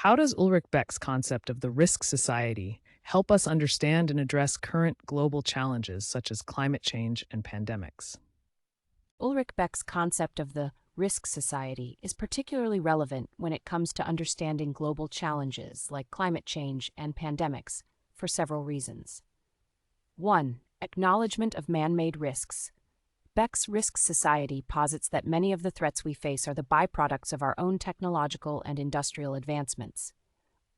How does Ulrich Beck's concept of the risk society help us understand and address current global challenges such as climate change and pandemics? Ulrich Beck's concept of the risk society is particularly relevant when it comes to understanding global challenges like climate change and pandemics for several reasons. 1. Acknowledgement of man-made risks. Beck's risk society posits that many of the threats we face are the byproducts of our own technological and industrial advancements.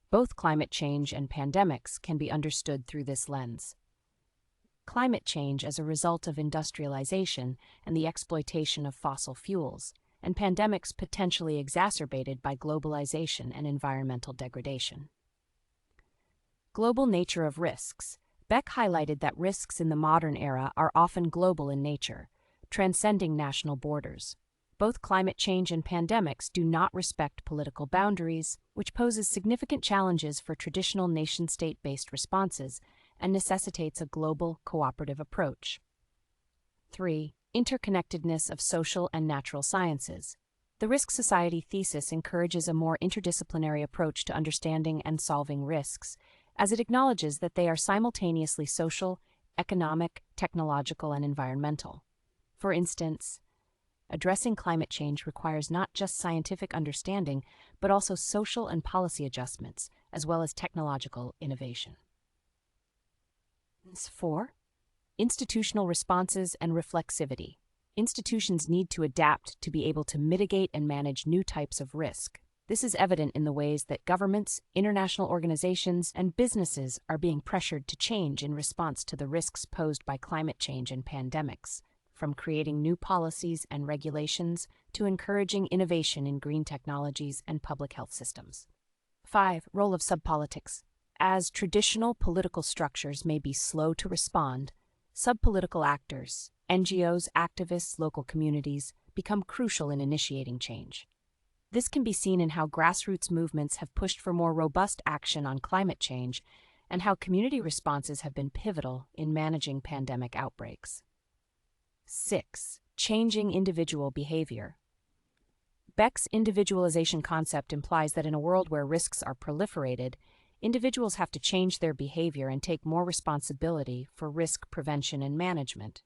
Both climate change and pandemics can be understood through this lens. Climate change as a result of industrialization and the exploitation of fossil fuels, and pandemics potentially exacerbated by globalization and environmental degradation. Global nature of risks. Beck highlighted that risks in the modern era are often global in nature, transcending national borders. Both climate change and pandemics do not respect political boundaries, which poses significant challenges for traditional nation-state-based responses and necessitates a global, cooperative approach. 3. Interconnectedness of social and natural sciences. The Risk Society thesis encourages a more interdisciplinary approach to understanding and solving risks, as it acknowledges that they are simultaneously social, economic, technological, and environmental. For instance, addressing climate change requires not just scientific understanding, but also social and policy adjustments, as well as technological innovation. 4. Institutional responses and reflexivity. Institutions need to adapt to be able to mitigate and manage new types of risk. This is evident in the ways that governments, international organizations, and businesses are being pressured to change in response to the risks posed by climate change and pandemics, from creating new policies and regulations to encouraging innovation in green technologies and public health systems. 5. Role of subpolitics. As traditional political structures may be slow to respond, subpolitical actors, NGOs, activists, local communities, become crucial in initiating change. This can be seen in how grassroots movements have pushed for more robust action on climate change and how community responses have been pivotal in managing pandemic outbreaks. 6. Changing individual behavior. Beck's individualization concept implies that in a world where risks are proliferated, individuals have to change their behavior and take more responsibility for risk prevention and management.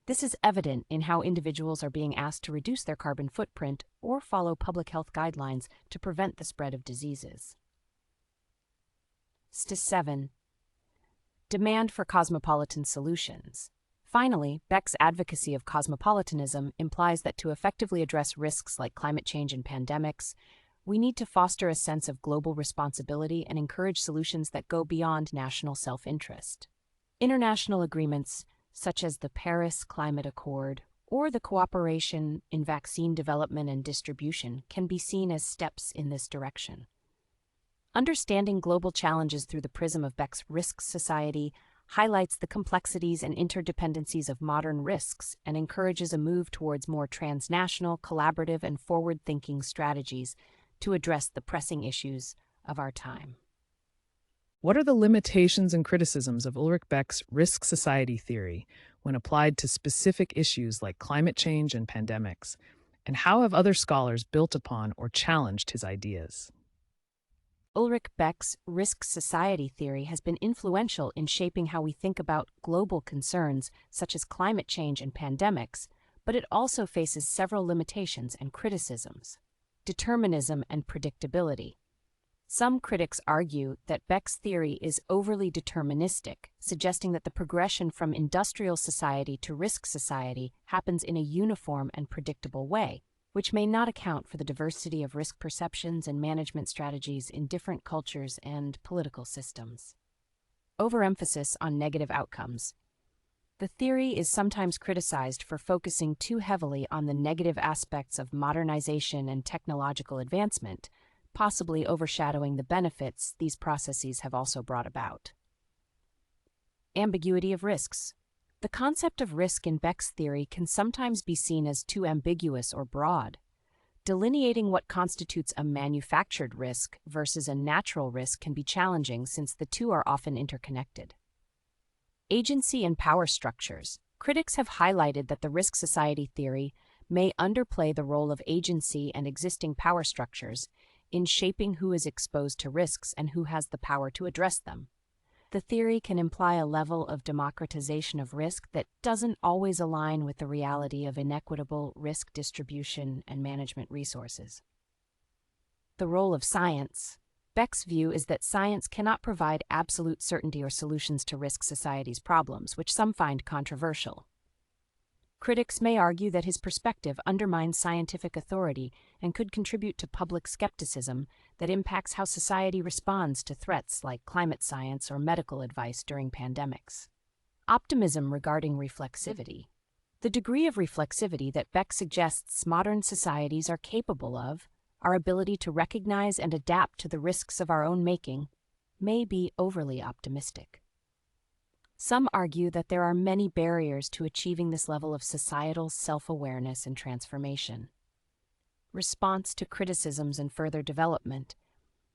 This is evident in how individuals are being asked to reduce their carbon footprint or follow public health guidelines to prevent the spread of diseases. 7. Demand for cosmopolitan solutions. Finally, Beck's advocacy of cosmopolitanism implies that to effectively address risks like climate change and pandemics, we need to foster a sense of global responsibility and encourage solutions that go beyond national self-interest. International agreements, such as the Paris Climate Accord or the cooperation in vaccine development and distribution, can be seen as steps in this direction. Understanding global challenges through the prism of Beck's Risk Society highlights the complexities and interdependencies of modern risks and encourages a move towards more transnational, collaborative, and forward-thinking strategies to address the pressing issues of our time. What are the limitations and criticisms of Ulrich Beck's risk society theory when applied to specific issues like climate change and pandemics? And how have other scholars built upon or challenged his ideas? Ulrich Beck's risk society theory has been influential in shaping how we think about global concerns such as climate change and pandemics, but it also faces several limitations and criticisms. Determinism and predictability. Some critics argue that Beck's theory is overly deterministic, suggesting that the progression from industrial society to risk society happens in a uniform and predictable way, which may not account for the diversity of risk perceptions and management strategies in different cultures and political systems. Overemphasis on negative outcomes. The theory is sometimes criticized for focusing too heavily on the negative aspects of modernization and technological advancement, possibly overshadowing the benefits these processes have also brought about. Ambiguity of risks. The concept of risk in Beck's theory can sometimes be seen as too ambiguous or broad. Delineating what constitutes a manufactured risk versus a natural risk can be challenging since the two are often interconnected. Agency and power structures. Critics have highlighted that the risk society theory may underplay the role of agency and existing power structures, in shaping who is exposed to risks and who has the power to address them. The theory can imply a level of democratization of risk that doesn't always align with the reality of inequitable risk distribution and management resources. The role of science. Beck's view is that science cannot provide absolute certainty or solutions to risk society's problems, which some find controversial. Critics may argue that his perspective undermines scientific authority and could contribute to public skepticism that impacts how society responds to threats like climate science or medical advice during pandemics. Optimism regarding reflexivity. The degree of reflexivity that Beck suggests modern societies are capable of, our ability to recognize and adapt to the risks of our own making, may be overly optimistic. Some argue that there are many barriers to achieving this level of societal self-awareness and transformation. Response to criticisms and further development.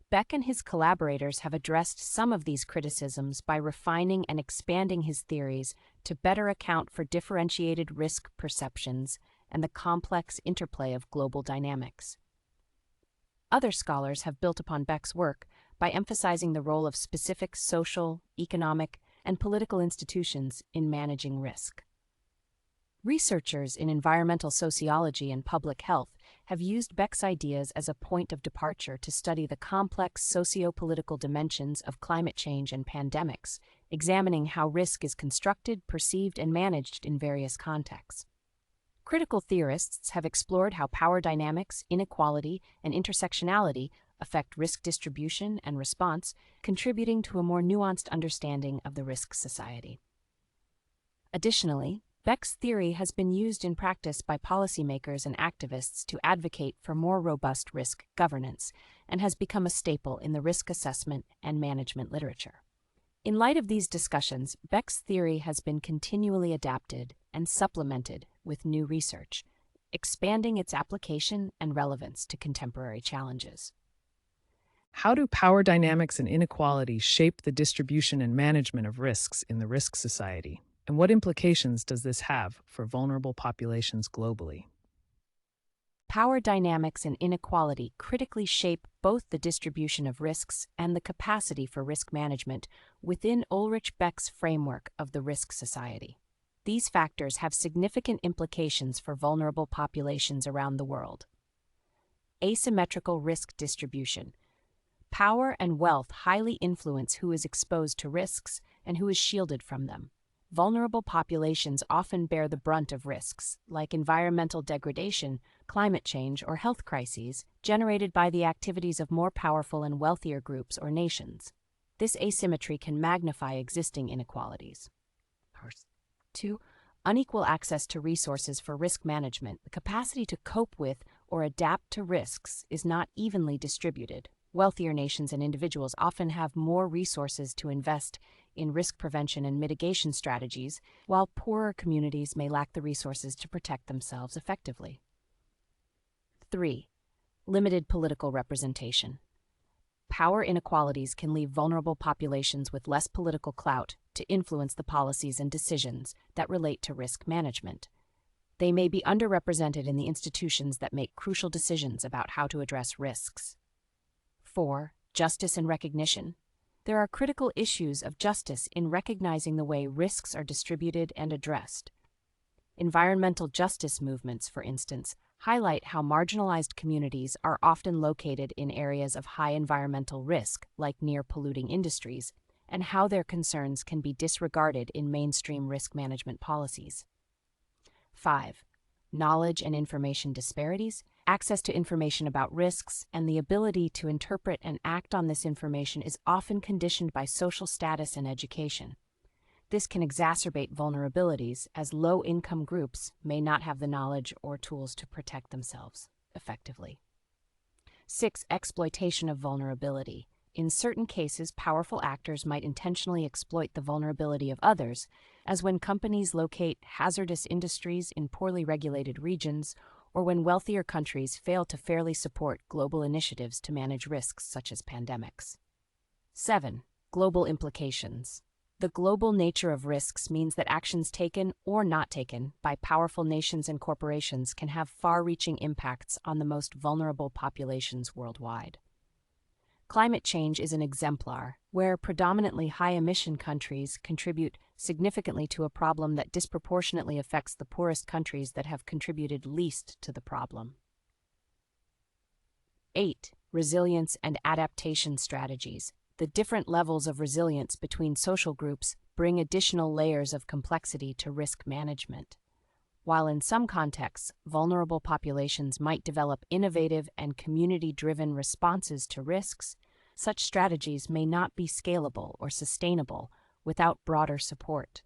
Beck and his collaborators have addressed some of these criticisms by refining and expanding his theories to better account for differentiated risk perceptions and the complex interplay of global dynamics. Other scholars have built upon Beck's work by emphasizing the role of specific social, economic, and political institutions in managing risk. Researchers in environmental sociology and public health have used Beck's ideas as a point of departure to study the complex socio-political dimensions of climate change and pandemics, examining how risk is constructed, perceived, and managed in various contexts. Critical theorists have explored how power dynamics, inequality, and intersectionality affect risk distribution and response, contributing to a more nuanced understanding of the risk society. Additionally, Beck's theory has been used in practice by policymakers and activists to advocate for more robust risk governance and has become a staple in the risk assessment and management literature. In light of these discussions, Beck's theory has been continually adapted and supplemented with new research, expanding its application and relevance to contemporary challenges. How do power dynamics and inequality shape the distribution and management of risks in the risk society? And what implications does this have for vulnerable populations globally? Power dynamics and inequality critically shape both the distribution of risks and the capacity for risk management within Ulrich Beck's framework of the risk society. These factors have significant implications for vulnerable populations around the world. Asymmetrical risk distribution. Power and wealth highly influence who is exposed to risks and who is shielded from them. Vulnerable populations often bear the brunt of risks, like environmental degradation, climate change, or health crises, generated by the activities of more powerful and wealthier groups or nations. This asymmetry can magnify existing inequalities. 2. Unequal access to resources for risk management. The capacity to cope with or adapt to risks is not evenly distributed. Wealthier nations and individuals often have more resources to invest in risk prevention and mitigation strategies, while poorer communities may lack the resources to protect themselves effectively. 3. Limited political representation. Power inequalities can leave vulnerable populations with less political clout to influence the policies and decisions that relate to risk management. They may be underrepresented in the institutions that make crucial decisions about how to address risks. 4. Justice and recognition. There are critical issues of justice in recognizing the way risks are distributed and addressed. Environmental justice movements, for instance, highlight how marginalized communities are often located in areas of high environmental risk, like near polluting industries, and how their concerns can be disregarded in mainstream risk management policies. 5. Knowledge and information disparities. Access to information about risks and the ability to interpret and act on this information is often conditioned by social status and education. This can exacerbate vulnerabilities, as low-income groups may not have the knowledge or tools to protect themselves effectively. 6. Exploitation of vulnerability. In certain cases, powerful actors might intentionally exploit the vulnerability of others, as when companies locate hazardous industries in poorly regulated regions, or when wealthier countries fail to fairly support global initiatives to manage risks such as pandemics. 7. Global implications. The global nature of risks means that actions taken or not taken by powerful nations and corporations can have far-reaching impacts on the most vulnerable populations worldwide. Climate change is an exemplar, where predominantly high-emission countries contribute significantly to a problem that disproportionately affects the poorest countries that have contributed least to the problem. 8. Resilience and adaptation strategies. The different levels of resilience between social groups bring additional layers of complexity to risk management. While in some contexts, vulnerable populations might develop innovative and community-driven responses to risks, such strategies may not be scalable or sustainable without broader support.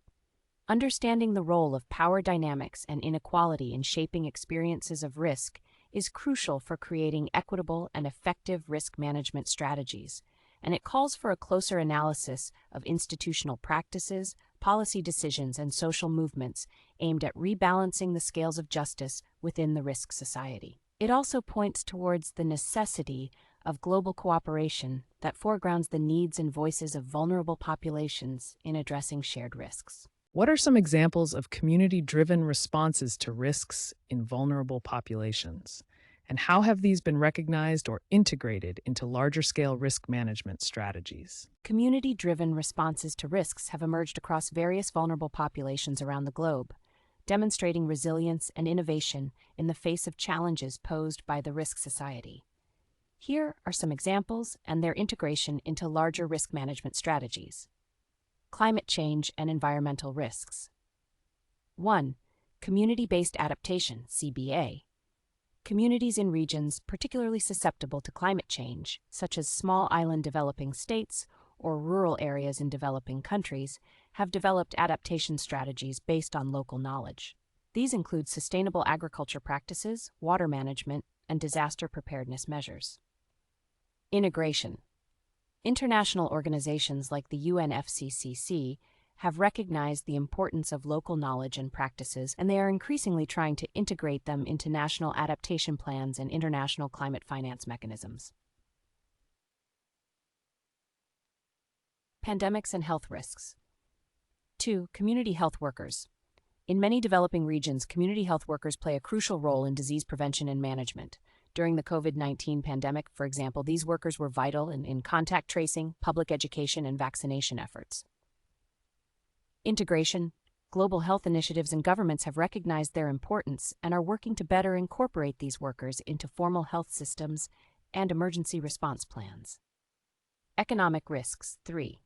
Understanding the role of power dynamics and inequality in shaping experiences of risk is crucial for creating equitable and effective risk management strategies, and it calls for a closer analysis of institutional practices, policy decisions, and social movements aimed at rebalancing the scales of justice within the risk society. It also points towards the necessity of global cooperation that foregrounds the needs and voices of vulnerable populations in addressing shared risks. What are some examples of community-driven responses to risks in vulnerable populations? And how have these been recognized or integrated into larger-scale risk management strategies? Community-driven responses to risks have emerged across various vulnerable populations around the globe, demonstrating resilience and innovation in the face of challenges posed by the risk society. Here are some examples and their integration into larger risk management strategies. Climate change and environmental risks. 1. Community-based adaptation, CBA. Communities in regions particularly susceptible to climate change, such as small island developing states or rural areas in developing countries, have developed adaptation strategies based on local knowledge. These include sustainable agriculture practices, water management, and disaster preparedness measures. Integration. International organizations like the UNFCCC have recognized the importance of local knowledge and practices, and they are increasingly trying to integrate them into national adaptation plans and international climate finance mechanisms. Pandemics and health risks. 2. Community health workers. In many developing regions, community health workers play a crucial role in disease prevention and management. During the COVID-19 pandemic, for example, these workers were vital in contact tracing, public education, and vaccination efforts. Integration. Global health initiatives and governments have recognized their importance and are working to better incorporate these workers into formal health systems and emergency response plans. Economic risks. 3.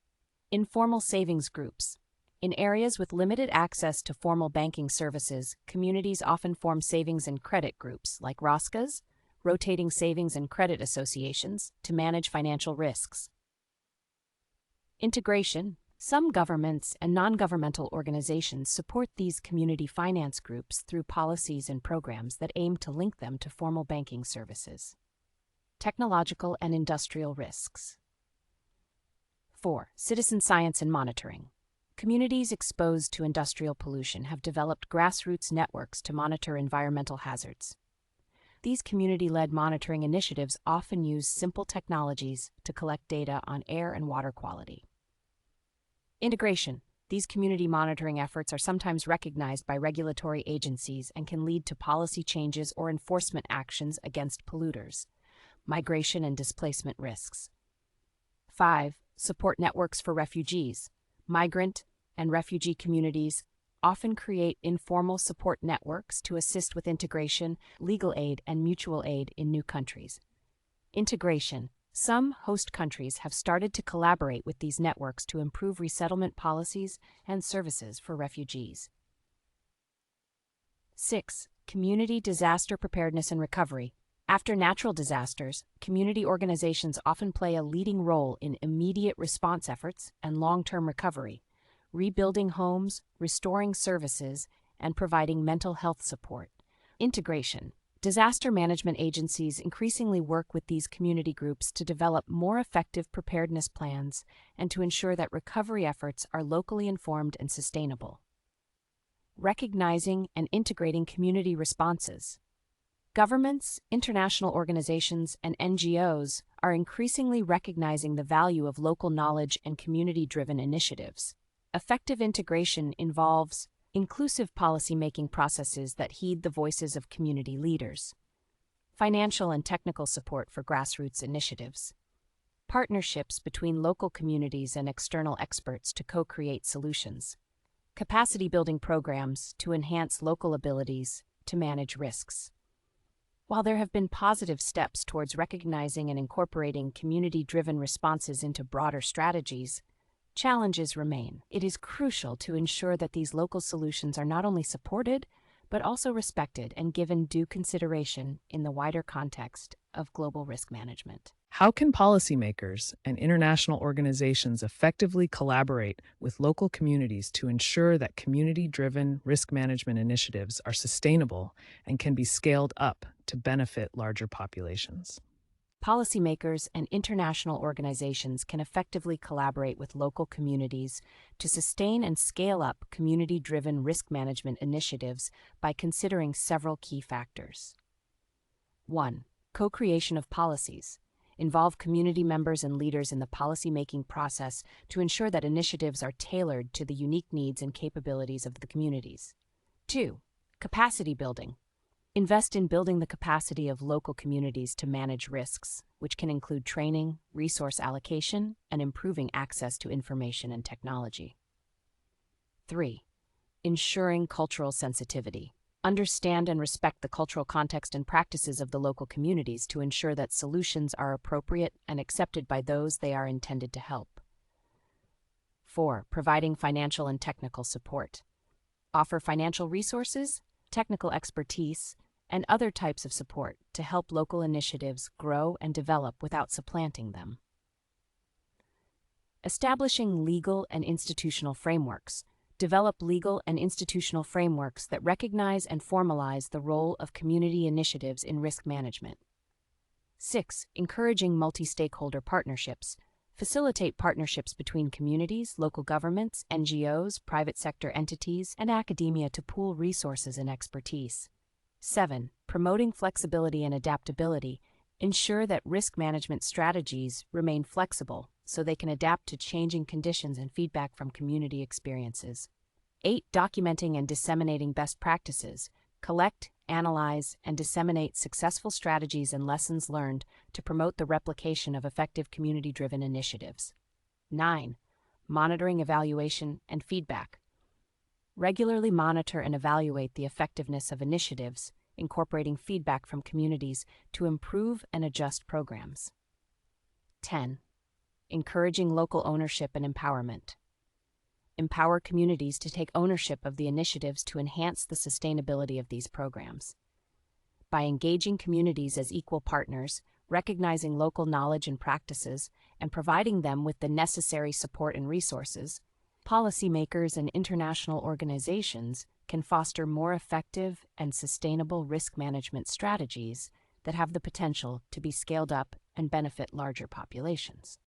Informal savings groups. In areas with limited access to formal banking services, communities often form savings and credit groups like ROSCAs, rotating savings and credit associations, to manage financial risks. Integration. Some governments and non-governmental organizations support these community finance groups through policies and programs that aim to link them to formal banking services. Technological and industrial risks. 4. Citizen science and monitoring. Communities exposed to industrial pollution have developed grassroots networks to monitor environmental hazards. These community-led monitoring initiatives often use simple technologies to collect data on air and water quality. Integration. These community monitoring efforts are sometimes recognized by regulatory agencies and can lead to policy changes or enforcement actions against polluters. Migration and displacement risks. 5. Support networks for refugees. Migrant and refugee communities often create informal support networks to assist with integration, legal aid, and mutual aid in new countries. Integration. Some host countries have started to collaborate with these networks to improve resettlement policies and services for refugees. 6. Community disaster preparedness and recovery. After natural disasters, community organizations often play a leading role in immediate response efforts and long-term recovery, rebuilding homes, restoring services, and providing mental health support. Integration. Disaster management agencies increasingly work with these community groups to develop more effective preparedness plans and to ensure that recovery efforts are locally informed and sustainable. Recognizing and integrating community responses. Governments, international organizations, and NGOs are increasingly recognizing the value of local knowledge and community-driven initiatives. Effective integration involves inclusive policy-making processes that heed the voices of community leaders, financial and technical support for grassroots initiatives, Partnerships between local communities and external experts to co-create solutions. Capacity building programs to enhance local abilities to manage risks. While there have been positive steps towards recognizing and incorporating community-driven responses into broader strategies, challenges remain. It is crucial to ensure that these local solutions are not only supported, but also respected and given due consideration in the wider context of global risk management. How can policymakers and international organizations effectively collaborate with local communities to ensure that community-driven risk management initiatives are sustainable and can be scaled up to benefit larger populations? Policymakers and international organizations can effectively collaborate with local communities to sustain and scale up community-driven risk management initiatives by considering several key factors. 1. Co-creation of policies. Involve community members and leaders in the policymaking process to ensure that initiatives are tailored to the unique needs and capabilities of the communities. 2. Capacity building. Invest in building the capacity of local communities to manage risks, which can include training, resource allocation, and improving access to information and technology. 3. Ensuring cultural sensitivity. Understand and respect the cultural context and practices of the local communities to ensure that solutions are appropriate and accepted by those they are intended to help. 4. Providing financial and technical support. Offer financial resources, technical expertise, and other types of support to help local initiatives grow and develop without supplanting them. Establishing legal and institutional frameworks. Develop legal and institutional frameworks that recognize and formalize the role of community initiatives in risk management. 6. Encouraging multi-stakeholder partnerships. Facilitate partnerships between communities, local governments, NGOs, private sector entities, and academia to pool resources and expertise. 7. Promoting flexibility and adaptability. Ensure that risk management strategies remain flexible so they can adapt to changing conditions and feedback from community experiences. 8. Documenting and disseminating best practices. Collect, analyze, and disseminate successful strategies and lessons learned to promote the replication of effective community-driven initiatives. 9. Monitoring, evaluation, and feedback. Regularly monitor and evaluate the effectiveness of initiatives, incorporating feedback from communities to improve and adjust programs. 10. Encouraging local ownership and empowerment. Empower communities to take ownership of the initiatives to enhance the sustainability of these programs. By engaging communities as equal partners, recognizing local knowledge and practices, and providing them with the necessary support and resources, policymakers and international organizations can foster more effective and sustainable risk management strategies that have the potential to be scaled up and benefit larger populations.